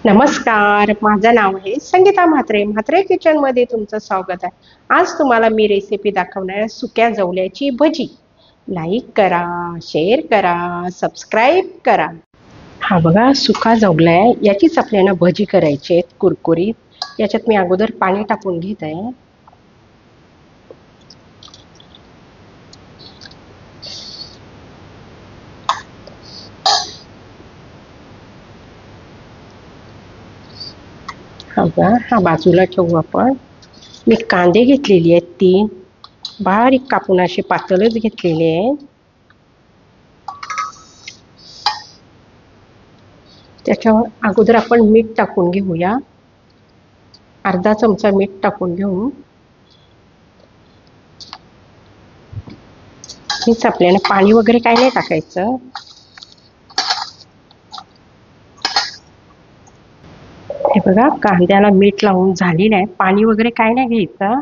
नमस्कार, माझं नाव आहे संगीता म्हात्रे. म्हात्रे किचनमध्ये तुमचं स्वागत आहे. आज तुम्हाला मी रेसिपी दाखवणार आहे सुक्या जवल्याची भजी. लाईक करा, शेअर करा, सबस्क्राईब करा. हा बघा सुका जवला आहे, याचीच आपल्याला भजी करायची आहे कुरकुरीत. याच्यात मी अगोदर पाणी टाकून घेत आहे. हा बघा, हा बाजूला ठेवू आपण. मी कांदे घेतलेली आहेत 3, बारीक कापून असे पातळच घेतलेले आहे. त्याच्यावर अगोदर आपण मीठ टाकून घेऊया. अर्धा चमचा मीठ टाकून घेऊ. हेच आपल्याला पाणी वगैरे काही नाही टाकायचं. हे बघा कांद्याला मीठ लावून झालेलं आहे. पाणी वगैरे काय नाही घ्यायचं.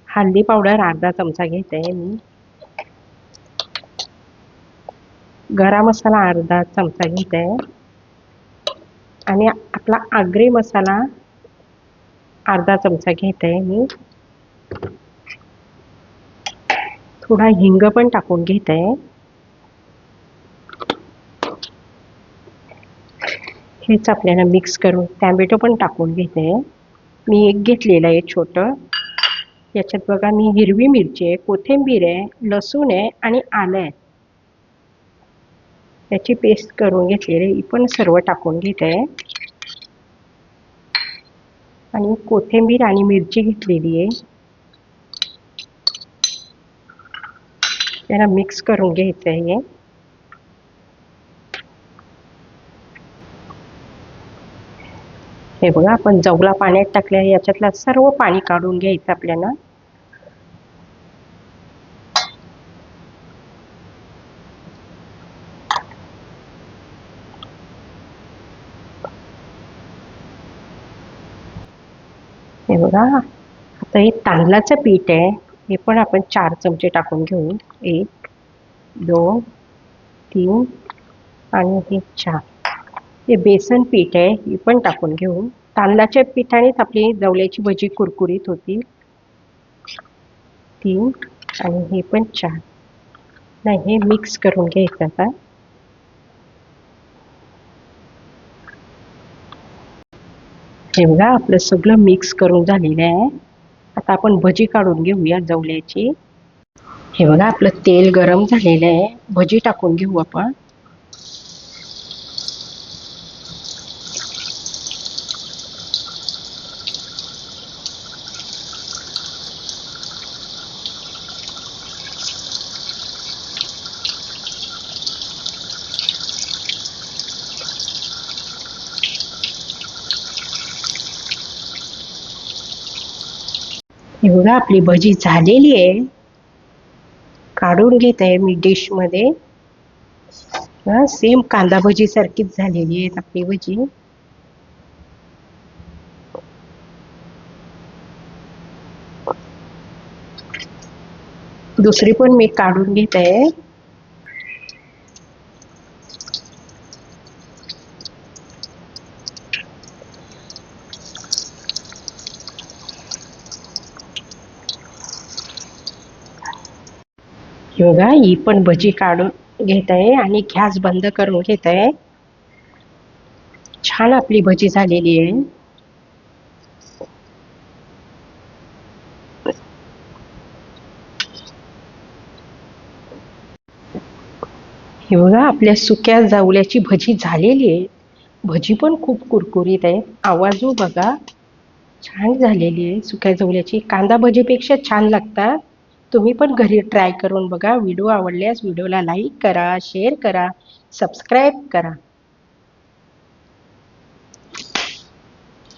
हळदी पावडर अर्धा चमचा घेत आहे मी. गरम मसाला अर्धा चमचा घेत आहे आणि आपला आगरी मसाला अर्धा चमचा घेत आहे मी. थोडा हिंग पण टाकून घेत आहे. हेच आपल्याला मिक्स करून टॅमॅटो पण टाकून घेते. मी एक घेतलेलं आहे छोटं. याच्यात बघा मी हिरवी मिरची आहे, कोथिंबीर आहे, लसूण आहे आणि आलं आहे. याची पेस्ट करून घेतलेली आहे, पण सर्व टाकून घेत आहे. आणि कोथिंबीर आणि मिरची घेतलेली आहे, त्याला मिक्स करून घ्यायचं आहे. हे बघा आपण जवला पाण्यात टाकल्या, याच्यातलं सर्व पाणी काढून घ्यायचं आपल्याला. हे बघा आता हे तांदळाचं पीठ आहे, हे पण आपण 4 चमचे टाकून घेऊ. 1 2 3 आणि हे 4. हे बेसन पीठ आहे, हे पण टाकून घेऊ. तांदळाच्या पिठानेच आपली जवल्याची भजी कुरकुरीत होती. 3 आणि हे पण 4. नाही हे मिक्स करून घ्यायचं आता. हे बघा आपलं सगळं मिक्स करून झालेलं आहे. आता आपण भजी काढून घेऊया जवल्याची. हे बघा आपलं तेल गरम झालेलं आहे, भजी टाकून घेऊ आपण. हे बघा आपली भजी झालेली आहे, काढून घेत आहे मी डिशमध्ये. सेम कांदा भजी सारखीच झालेली आहे आपली भजी. दुसरी पण मी काढून घेत आहे. बघा ही पण भजी काढून घेत आहे आणि गॅस बंद करून घेत आहे. छान आपली भजी झालेली आहे. हे बघा आपल्या सुक्या जवल्याची भजी झालेली आहे. भजी पण खूप कुरकुरीत आहे. आवाजू बघा छान झालेली आहे. सुक्या जवल्याची कांदा भजीपेक्षा छान लागतात. तुम्ही पण घरी ट्राय करून बघा. व्हिडिओ आवडल्यास व्हिडिओला लाईक करा, शेअर करा, सबस्क्राईब करा.